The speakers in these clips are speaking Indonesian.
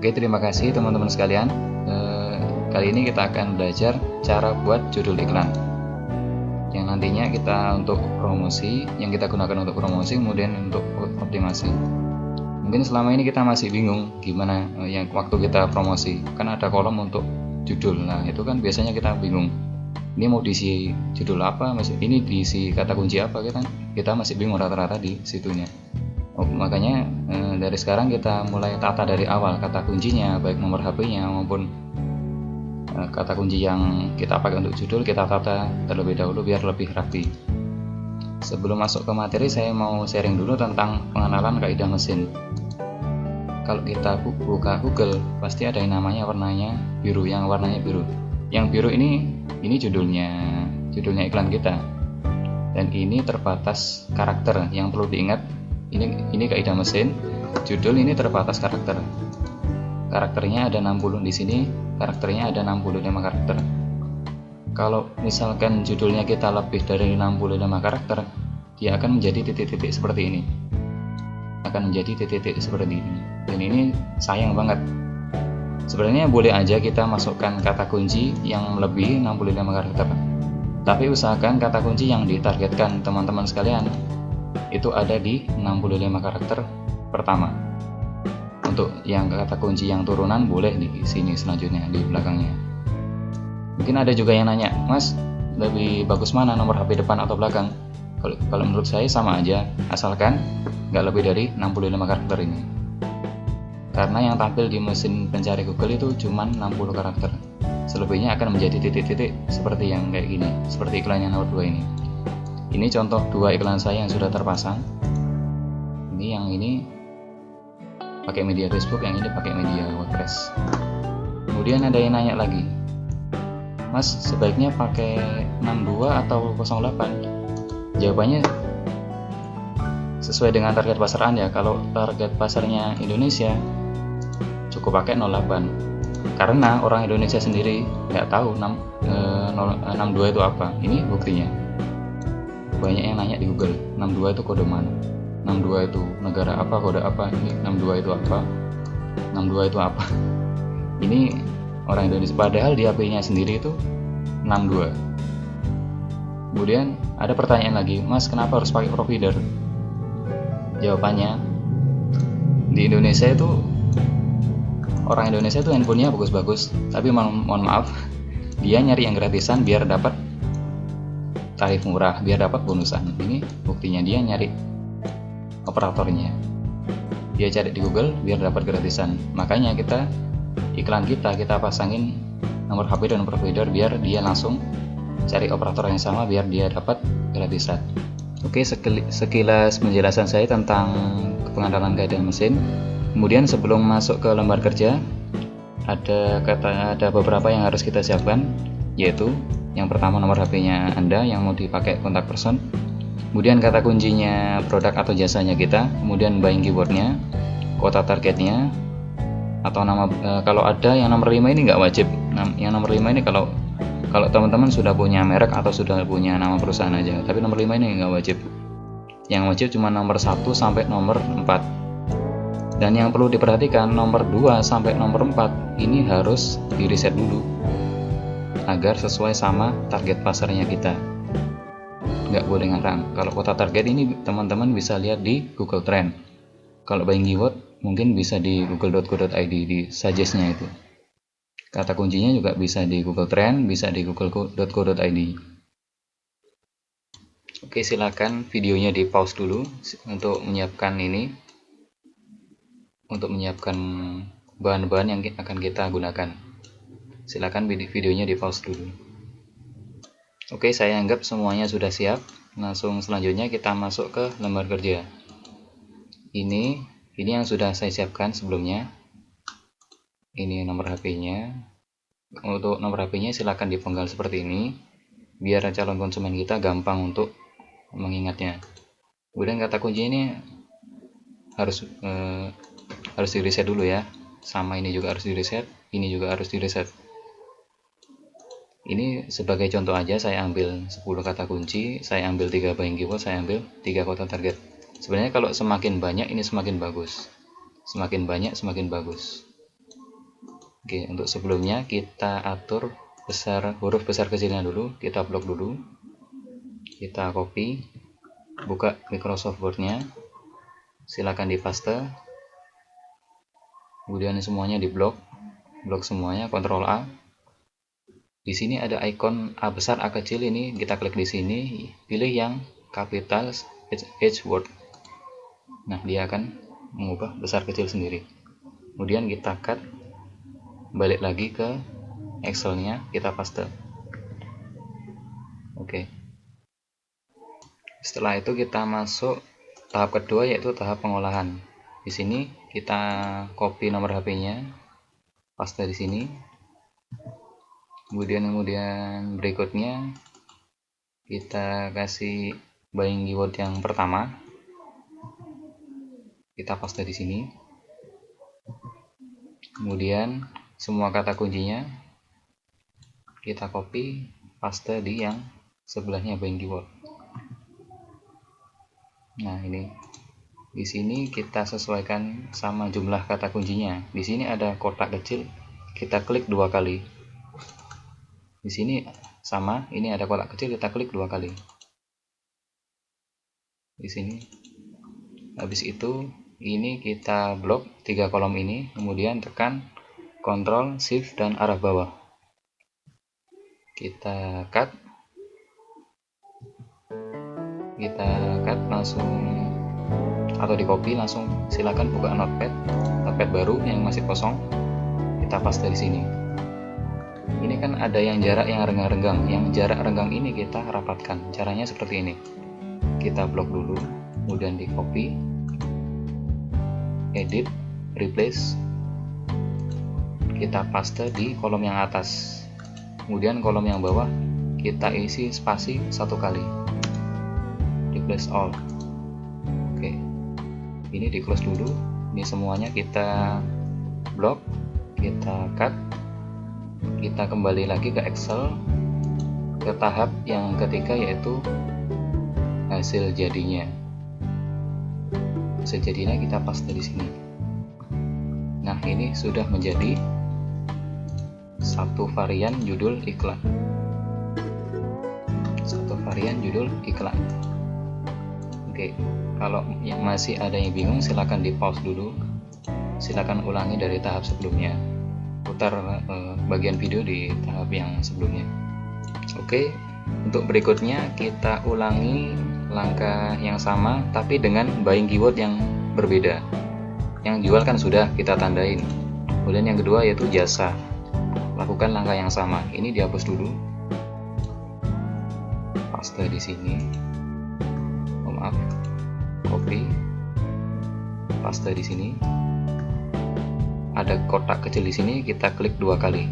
Oke, terima kasih teman-teman sekalian. Kali ini kita akan belajar cara buat judul iklan yang nantinya kita untuk promosi, yang kita gunakan untuk promosi, kemudian untuk optimasi. Mungkin selama ini kita masih bingung gimana yang waktu kita promosi, kan ada kolom untuk judul. Nah, itu kan biasanya kita bingung. Ini mau diisi judul apa? Ini diisi kata kunci apa? Kita masih bingung rata-rata di situnya. Makanya dari sekarang kita mulai tata dari awal kata kuncinya, baik nomor HP-nya maupun kata kunci yang kita pakai untuk judul, kita tata terlebih dahulu biar lebih rapi. Sebelum masuk ke materi, saya mau sharing dulu tentang pengenalan kaidah mesin. Kalau kita buka Google, pasti ada yang namanya warnanya biru, yang warnanya biru. Yang biru ini judulnya iklan kita. Dan ini terbatas karakter. Yang perlu diingat, ini kaidah mesin. Judul ini terbatas karakter. Karakternya ada 60 di sini, karakternya ada 65 karakter. Kalau misalkan judulnya kita lebih dari 65 karakter, dia akan menjadi titik-titik seperti ini. Dan ini sayang banget. Sebenarnya boleh aja kita masukkan kata kunci yang lebih 65 karakter. Tapi usahakan kata kunci yang ditargetkan teman-teman sekalian itu ada di 65 karakter pertama. Untuk yang kata kunci yang turunan boleh di sini selanjutnya di belakangnya. Mungkin ada juga yang nanya, Mas, lebih bagus mana, nomor HP depan atau belakang? Kalau menurut saya sama aja, asalkan nggak lebih dari 65 karakter ini. Karena yang tampil di mesin pencari Google itu cuma 60 karakter. Selebihnya akan menjadi titik-titik seperti yang kayak gini, seperti iklan yang nomor 2 ini. Ini contoh 2 iklan saya yang sudah terpasang. Yang ini pakai media Facebook, yang ini pakai media WordPress. Kemudian ada yang nanya lagi, Mas, sebaiknya pakai 62 atau 08? Jawabannya sesuai dengan target pasar Anda. Kalau target pasarnya Indonesia, cukup pakai 08. Karena orang Indonesia sendiri nggak tahu 62 itu apa. Ini buktinya. Banyak yang nanya di Google, 62 itu kode mana? 62 itu negara apa, kode apa? Ini 62 itu apa? 62 itu apa? Ini orang Indonesia, padahal di HP-nya sendiri itu 62. Kemudian ada pertanyaan lagi, Mas, kenapa harus pakai provider? Jawabannya, di Indonesia itu orang Indonesia itu handphonenya bagus-bagus, tapi mohon maaf, dia nyari yang gratisan biar dapat tarif murah, biar dapat bonusan. Ini buktinya, dia nyari operatornya, dia cari di Google biar dapat gratisan. Makanya iklan kita pasangin nomor HP dan provider biar dia langsung cari operator yang sama biar dia dapat gratisan. Oke, sekilas penjelasan saya tentang pengenalan kaidah mesin. Kemudian sebelum masuk ke lembar kerja, ada beberapa yang harus kita siapkan, yaitu yang pertama nomor HP-nya Anda yang mau dipakai kontak person, kemudian kata kuncinya produk atau jasanya kita, kemudian buying keywordnya, kota targetnya, atau nama. Kalau ada yang nomor 5 ini nggak wajib. Yang nomor 5 ini kalau teman-teman sudah punya merek atau sudah punya nama perusahaan aja, tapi nomor 5 ini nggak wajib. Yang wajib cuma nomor 1 sampai nomor 4. Dan yang perlu diperhatikan, nomor 2 sampai nomor 4 ini harus di reset dulu agar sesuai sama target pasarnya kita. Nggak boleh ngarang. Kalau kota target ini teman-teman bisa lihat di Google Trend. Kalau buying keyword mungkin bisa di google.co.id, di suggest-nya itu. Kata kuncinya juga bisa di Google Trend, bisa di google.co.id. Oke, silakan videonya di pause dulu untuk menyiapkan bahan-bahan yang akan kita gunakan. Silakan videonya di pause dulu. Oke, saya anggap semuanya sudah siap. Langsung selanjutnya kita masuk ke lembar kerja. Ini yang sudah saya siapkan sebelumnya. Ini nomor HP-nya. Untuk nomor HP-nya silakan dipenggal seperti ini, biar calon konsumen kita gampang untuk mengingatnya. Kemudian kata kunci ini harus di reset dulu ya. Sama ini juga harus di reset, ini juga harus di reset. Ini sebagai contoh aja, saya ambil 10 kata kunci, saya ambil 3 buying keyword, saya ambil 3 kota target. Sebenarnya kalau semakin banyak ini semakin bagus. Semakin banyak semakin bagus. Oke, untuk sebelumnya kita atur huruf besar kecilnya dulu, kita blok dulu, kita copy, buka Microsoft Word-nya, silakan di paste, kemudian semuanya di blok semuanya, Ctrl A. Di sini ada icon A besar, A kecil, ini kita klik di sini, pilih yang capital H word. Nah, dia akan mengubah besar kecil sendiri. Kemudian kita cut, balik lagi ke Excel-nya, kita paste. Oke. Setelah itu kita masuk tahap kedua, yaitu tahap pengolahan. Di sini kita copy nomor HP-nya, paste di sini. Kemudian berikutnya kita kasih buying keyword yang pertama, kita paste di sini. Kemudian semua kata kuncinya kita copy, paste di yang sebelahnya buying keyword. Nah, ini di sini kita sesuaikan sama jumlah kata kuncinya. Di sini ada kotak kecil, kita klik 2 kali. Di sini sama, ini ada kotak kecil, kita klik 2 kali. Di sini. Habis itu ini kita blok 3 kolom ini, kemudian tekan Ctrl Shift dan arah bawah. Kita cut langsung, atau di copy langsung, silakan buka notepad baru yang masih kosong, kita paste di sini. Ini kan ada yang jarak yang renggang-renggang, yang jarak renggang ini kita rapatkan. Caranya seperti ini, kita blok dulu, kemudian di copy, edit, replace, kita paste di kolom yang atas, kemudian kolom yang bawah kita isi spasi 1 kali, replace all. Oke, ini di close dulu. Ini semuanya kita blok, kita cut, kita kembali lagi ke Excel, ke tahap yang ketiga, yaitu hasil jadinya. Hasil jadinya kita paste di sini. Nah, ini sudah menjadi satu varian judul iklan. Oke, kalau yang masih ada yang bingung, silakan di pause dulu, silakan ulangi dari tahap sebelumnya, putar bagian video di tahap yang sebelumnya. Oke, untuk berikutnya kita ulangi langkah yang sama tapi dengan buying keyword yang berbeda. Yang jual kan sudah kita tandain. Kemudian yang kedua yaitu jasa, lakukan langkah yang sama. Ini dihapus dulu, paste di sini, copy, paste di sini. Ada kotak kecil di sini, kita klik 2 kali.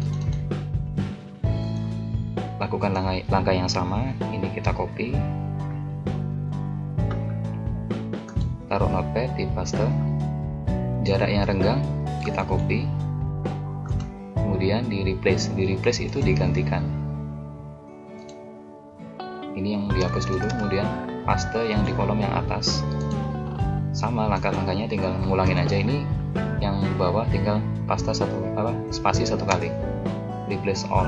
Lakukan langkah yang sama. Ini kita copy, taruh notepad, di paste. Jarak yang renggang kita copy, kemudian di replace. Di replace itu digantikan. Ini yang dihapus dulu, kemudian paste yang di kolom yang atas. Sama langkah-langkahnya, tinggal ngulangin aja. Ini yang bawah tinggal paste spasi 1 kali, replace all.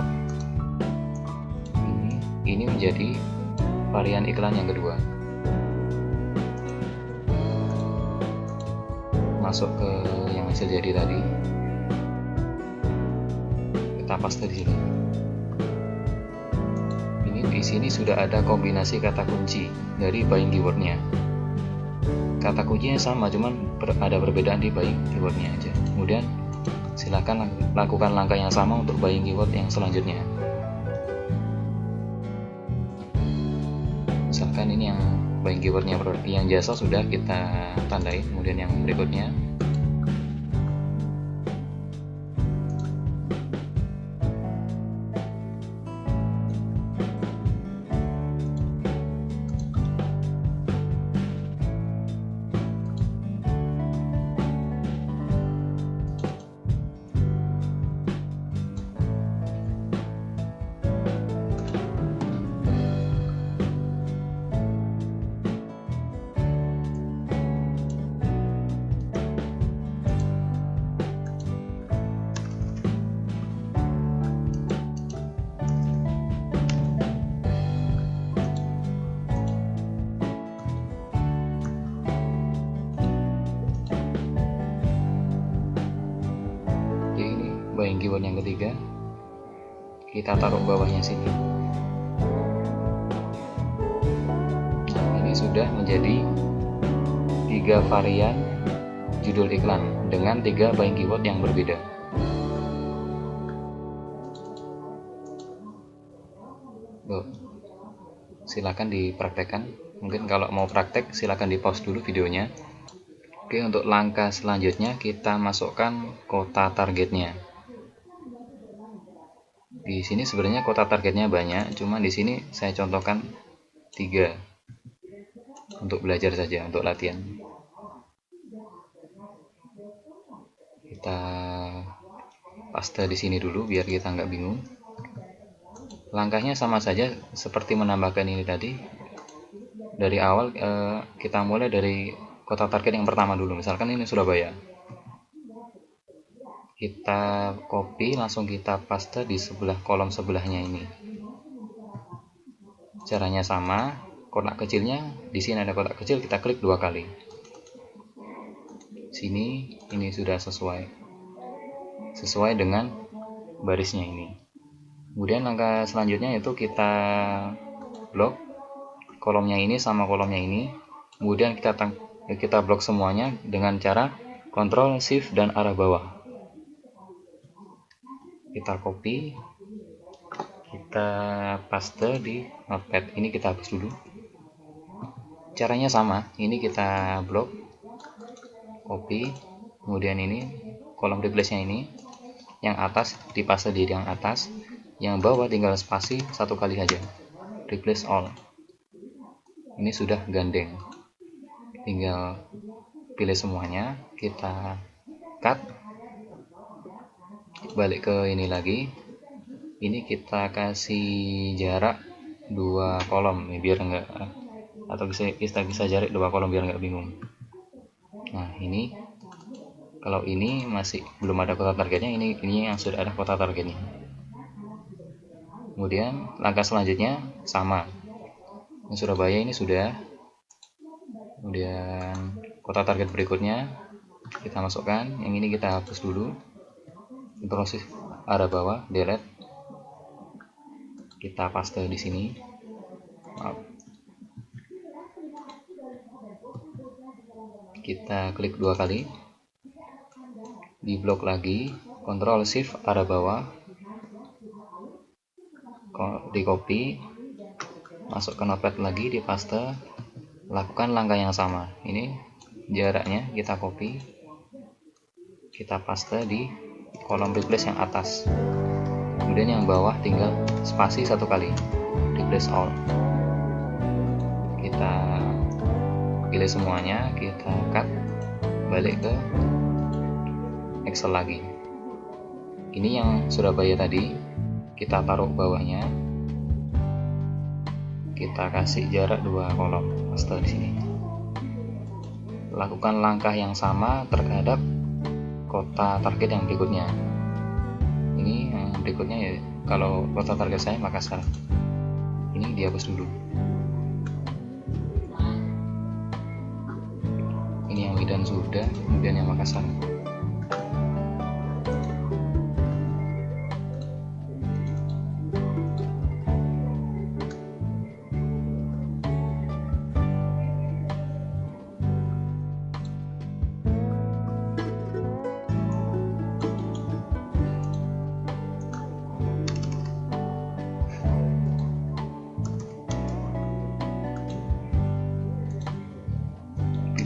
Ini menjadi varian iklan yang kedua. Masuk ke yang hasil jadi tadi, kita paste di sini. Ini di sini sudah ada kombinasi kata kunci dari buying keywordnya. Kata kuncinya sama, cuman ada perbedaan di buying keywordnya aja. Kemudian silakan lakukan langkah yang sama untuk buying keyword yang selanjutnya. Misalkan ini yang buying keywordnya yang jasa sudah kita tandai, kemudian yang berikutnya buying keyword yang ketiga, kita taruh bawahnya sini. Nah, ini sudah menjadi 3 varian judul iklan dengan 3 buying keyword yang berbeda. Silakan dipraktekkan. Mungkin kalau mau praktek silakan di pause dulu videonya. Oke, untuk langkah selanjutnya kita masukkan kota targetnya. Di sini sebenarnya kota targetnya banyak, cuma di sini saya contohkan 3 untuk belajar saja, untuk latihan. Kita paste di sini dulu biar kita nggak bingung. Langkahnya sama saja seperti menambahkan ini tadi. Dari awal kita mulai dari kota target yang pertama dulu, misalkan ini Surabaya. Kita copy, langsung kita paste di sebelah kolom sebelahnya ini. Caranya sama, kotak kecilnya di sini ada kotak kecil, kita klik 2 kali. Sini ini sudah sesuai dengan barisnya ini. Kemudian langkah selanjutnya yaitu kita blok kolomnya ini sama kolomnya ini. Kemudian kita blok semuanya dengan cara Ctrl Shift dan arah bawah. Kita copy, kita paste di notepad. Ini kita hapus dulu. Caranya sama, ini kita blok, copy, kemudian ini kolom replace-nya ini, yang atas dipaste di yang atas, yang bawah tinggal spasi 1 kali saja, replace all. Ini sudah gandeng, tinggal pilih semuanya, kita cut, balik ke ini lagi. Ini kita kasih jarak 2 kolom nih, biar enggak, atau kita bisa jarak 2 kolom biar enggak bingung. Nah, ini kalau ini masih belum ada kota targetnya, ini yang sudah ada kota targetnya. Kemudian langkah selanjutnya sama, yang Surabaya ini sudah. Kemudian kota target berikutnya kita masukkan, yang ini kita hapus dulu, proses arah bawah, delete, kita paste di sini. Kita klik 2 kali, di blok lagi, Ctrl Shift arah bawah, di copy, masuk ke notepad lagi, di paste, lakukan langkah yang sama. Ini jaraknya kita copy, kita paste di kolom replace yang atas. Kemudian yang bawah tinggal spasi 1 kali, replace all. Kita pilih semuanya, kita cut, balik ke Excel lagi. Ini yang Surabaya tadi, kita taruh bawahnya, kita kasih jarak 2 kolom, paste di sini. Lakukan langkah yang sama terhadap kota target yang berikutnya. Ini yang berikutnya ya, kalau kota target saya Makassar. Ini dihapus dulu. Ini yang Medan sudah, kemudian yang Makassar.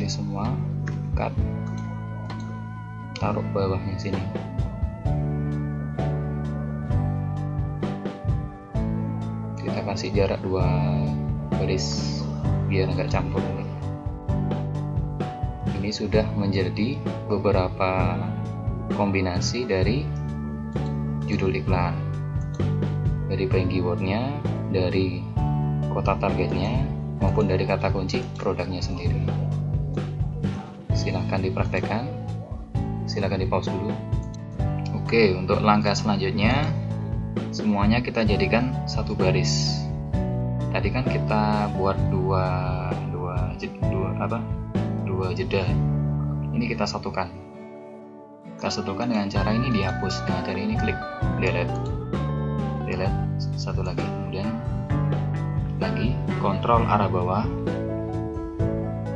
Semua, cut, taruh bawahnya sini. Kita kasih jarak 2 garis biar nggak campur. Ini sudah menjadi beberapa kombinasi dari judul iklan, dari buying keywordnya, dari kota targetnya, maupun dari kata kunci produknya sendiri. Silahkan dipraktekkan, silahkan di pause dulu. Oke, untuk langkah selanjutnya semuanya kita jadikan 1 baris. Tadi kan kita buat dua jeda, ini kita satukan. kita satukan dengan cara ini, dihapus dengan cara ini, klik delete, satu lagi, kemudian lagi kontrol arah bawah,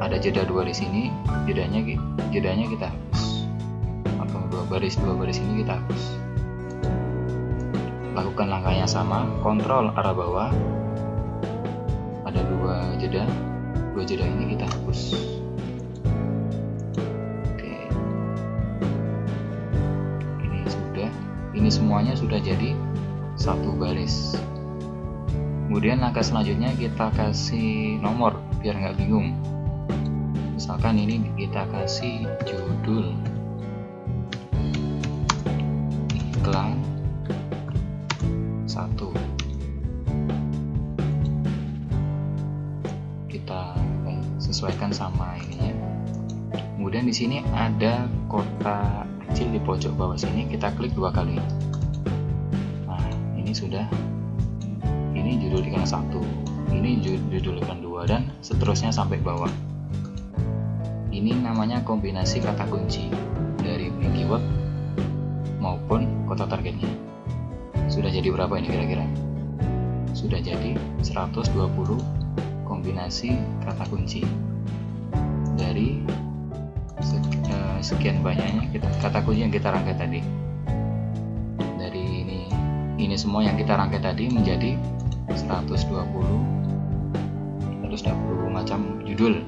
ada jeda 2 di sini, jedanya kita hapus, atau dua baris ini kita hapus. Lakukan langkah yang sama, kontrol arah bawah, ada 2 jeda ini kita hapus. Ini semuanya sudah jadi satu baris. Kemudian langkah selanjutnya kita kasih nomor biar nggak bingung. Misalkan ini kita kasih judul iklan 1. Kita sesuaikan sama ininya. Kemudian di sini ada kotak kecil di pojok bawah sini, kita klik 2 kali. Nah, ini sudah, ini judul iklan 1, ini judul iklan 2, dan seterusnya sampai bawah. Ini namanya kombinasi kata kunci dari keyword maupun kota targetnya. Sudah jadi berapa ini kira-kira? Sudah jadi 120 kombinasi kata kunci dari sekian banyaknya kata kunci yang kita rangkai tadi. Dari ini semua yang kita rangkai tadi menjadi 120 macam judul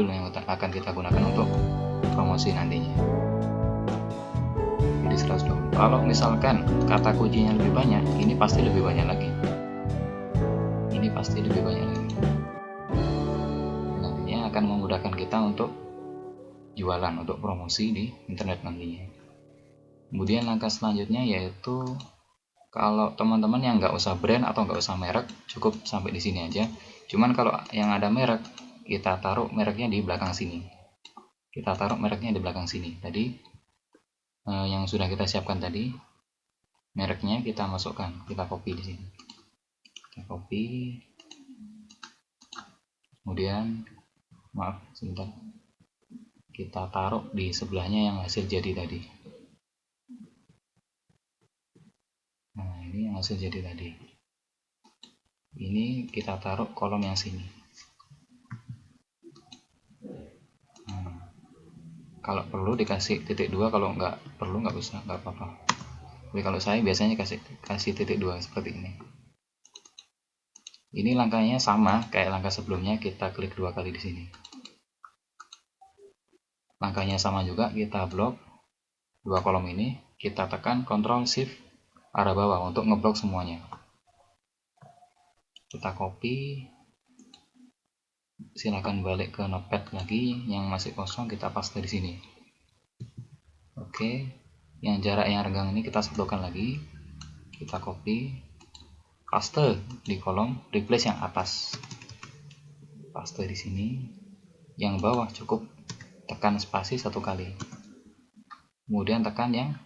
yang akan kita gunakan untuk promosi nantinya. Jadi 120. Kalau misalkan kata kuncinya lebih banyak, ini pasti lebih banyak lagi. Nantinya akan memudahkan kita untuk jualan, untuk promosi di internet nantinya. Kemudian langkah selanjutnya yaitu, kalau teman-teman yang nggak usah brand atau nggak usah merek, cukup sampai di sini aja. Cuman kalau yang ada merek, kita taruh mereknya di belakang sini. Tadi yang sudah kita siapkan tadi, mereknya kita masukkan, kita copy di sini. Kemudian kita taruh di sebelahnya yang hasil jadi tadi. Nah, ini yang hasil jadi tadi. Ini kita taruh kolom yang sini. Nah, kalau perlu dikasih titik 2, kalau nggak perlu nggak usah, nggak apa-apa. Tapi kalau saya biasanya kasih titik 2 seperti ini. Ini langkahnya sama kayak langkah sebelumnya, kita klik 2 kali di sini. Langkahnya sama juga, kita blok 2 kolom ini, kita tekan Ctrl Shift arah bawah untuk ngeblok semuanya. Kita copy, silakan balik ke notepad lagi, yang masih kosong kita paste di sini. Oke, yang jarak yang renggang ini kita satukan lagi, kita copy, paste di kolom replace yang atas, paste di sini. Yang bawah cukup tekan spasi 1 kali, kemudian tekan yang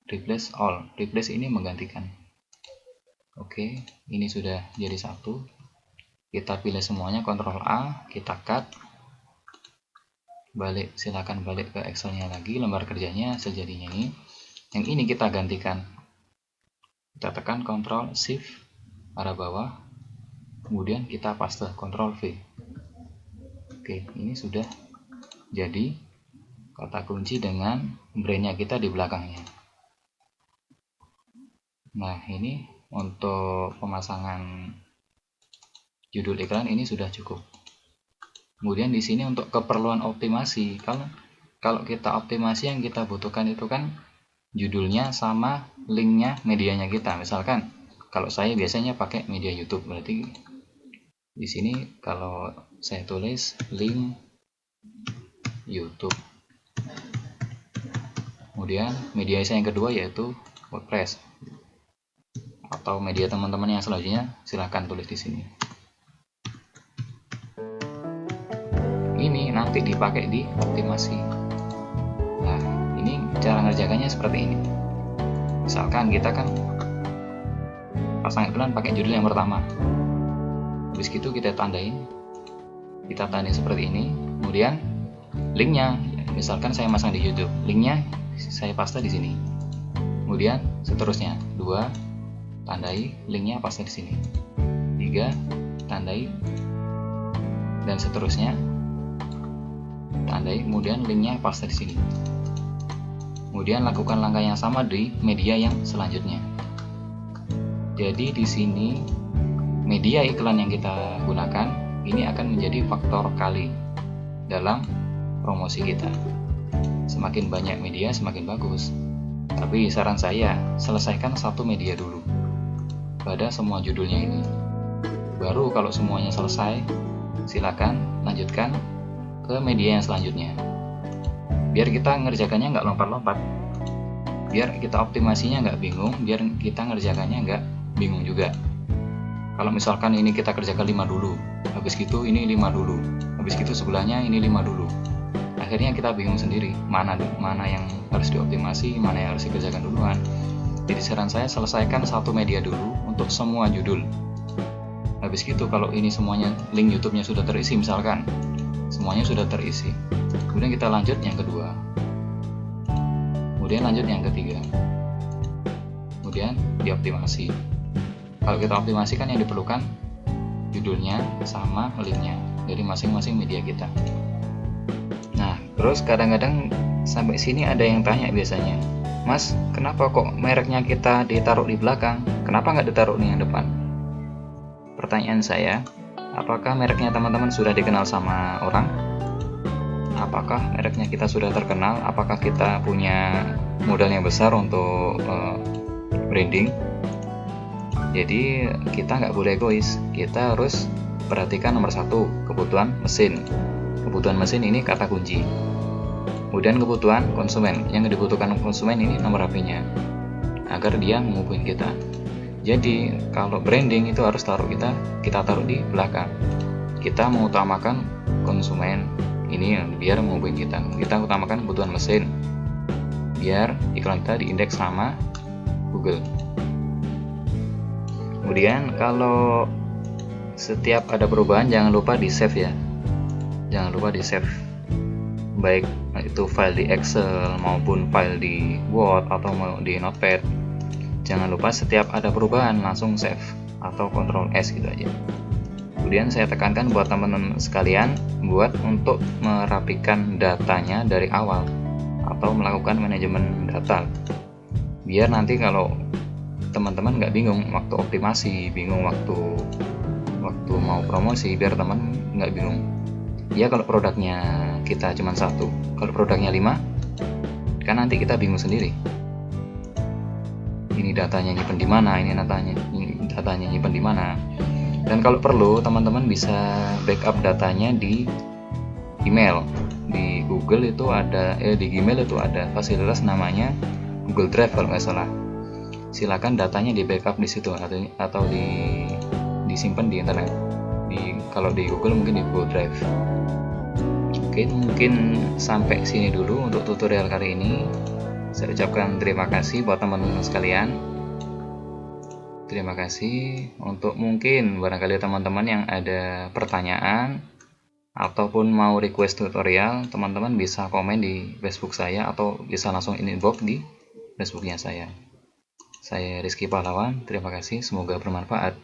replace all. Replace ini menggantikan. Oke, ini sudah jadi 1. Kita pilih semuanya, Ctrl A, kita cut, silakan balik ke Excelnya lagi, lembar kerjanya sejadinya ini. Yang ini kita gantikan, kita tekan Ctrl Shift arah bawah, kemudian kita paste, Ctrl V. Oke, ini sudah jadi kata kunci dengan brandnya kita di belakangnya. Nah, ini untuk pemasangan judul iklan ini sudah cukup. Kemudian di sini untuk keperluan optimasi, kalau kita optimasi yang kita butuhkan itu kan judulnya sama linknya medianya kita. Misalkan kalau saya biasanya pakai media YouTube, berarti di sini kalau saya tulis link YouTube. Kemudian media saya yang kedua yaitu WordPress, atau media teman-teman yang selanjutnya silahkan tulis di sini. Ini nanti dipakai di optimasi. Nah, ini cara ngerjakannya seperti ini. Misalkan kita kan pasang iklan pakai judul yang pertama, habis itu kita tandain seperti ini. Kemudian linknya misalkan saya masang di YouTube, linknya saya paste di sini. Kemudian seterusnya, 2, tandai, linknya paste di sini. 3, tandai, dan seterusnya, tandai, kemudian linknya paste di sini. Kemudian lakukan langkah yang sama di media yang selanjutnya. Jadi di sini media iklan yang kita gunakan ini akan menjadi faktor kali dalam promosi kita. Semakin banyak media semakin bagus. Tapi saran saya, selesaikan satu media dulu pada semua judulnya ini. Baru kalau semuanya selesai, silakan lanjutkan ke media yang selanjutnya. Biar kita ngerjakannya nggak lompat-lompat. Biar kita optimasinya nggak bingung, biar kita ngerjakannya nggak bingung juga. Kalau misalkan ini kita kerjakan 5 dulu, habis gitu ini 5 dulu, habis gitu sebelahnya ini 5 dulu. Akhirnya kita bingung sendiri, mana yang harus dioptimasi, mana yang harus dikerjakan duluan. Jadi saran saya, selesaikan satu media dulu untuk semua judul. Habis gitu kalau ini semuanya link YouTube-nya sudah terisi, misalkan semuanya sudah terisi, kemudian kita lanjut yang kedua, kemudian lanjut yang ketiga, kemudian dioptimasi. Kalau kita optimasi kan yang diperlukan judulnya sama linknya dari masing-masing media kita. Nah, terus kadang-kadang sampai sini ada yang tanya biasanya, Mas, kenapa kok mereknya kita ditaruh di belakang? Kenapa nggak ditaruh di yang depan? Pertanyaan saya, apakah mereknya teman-teman sudah dikenal sama orang? Apakah mereknya kita sudah terkenal? Apakah kita punya modal yang besar untuk branding? Jadi kita nggak boleh egois, kita harus perhatikan nomor 1, kebutuhan mesin. Kebutuhan mesin ini kata kunci. Kemudian kebutuhan konsumen, yang dibutuhkan konsumen ini nomor HP-nya, agar dia menghubungi kita. Jadi kalau branding itu harus kita taruh di belakang. Kita mengutamakan konsumen ini biar menghubungi kita. Kita utamakan kebutuhan mesin, biar iklan kita diindeks sama Google. Kemudian kalau setiap ada perubahan jangan lupa di save ya. Jangan lupa di save. Baik itu file di Excel maupun file di Word atau mau di Notepad. Jangan lupa setiap ada perubahan langsung save atau Ctrl S gitu aja. Kemudian saya tekankan buat teman-teman sekalian buat untuk merapikan datanya dari awal atau melakukan manajemen data. Biar nanti kalau teman-teman nggak bingung waktu optimasi, bingung waktu mau promosi, biar teman nggak bingung. Ya kalau produknya kita cuma 1, kalau produknya 5, kan nanti kita bingung sendiri. Ini datanya nyimpen di mana, ini datanya nyimpen di mana. Dan kalau perlu teman-teman bisa backup datanya di email. Di Google itu ada, di Gmail itu ada fasilitas namanya Google Drive kalau nggak salah. Silakan datanya di backup di situ atau disimpan di internet. Kalau di Google mungkin di Google Drive. Oke, mungkin sampai sini dulu untuk tutorial kali ini. Saya ucapkan terima kasih buat teman-teman sekalian. Terima kasih untuk mungkin barangkali teman-teman yang ada pertanyaan ataupun mau request tutorial, teman-teman bisa komen di Facebook saya atau bisa langsung inbox di Facebooknya saya. Saya Rizky Pahlawan, terima kasih, semoga bermanfaat.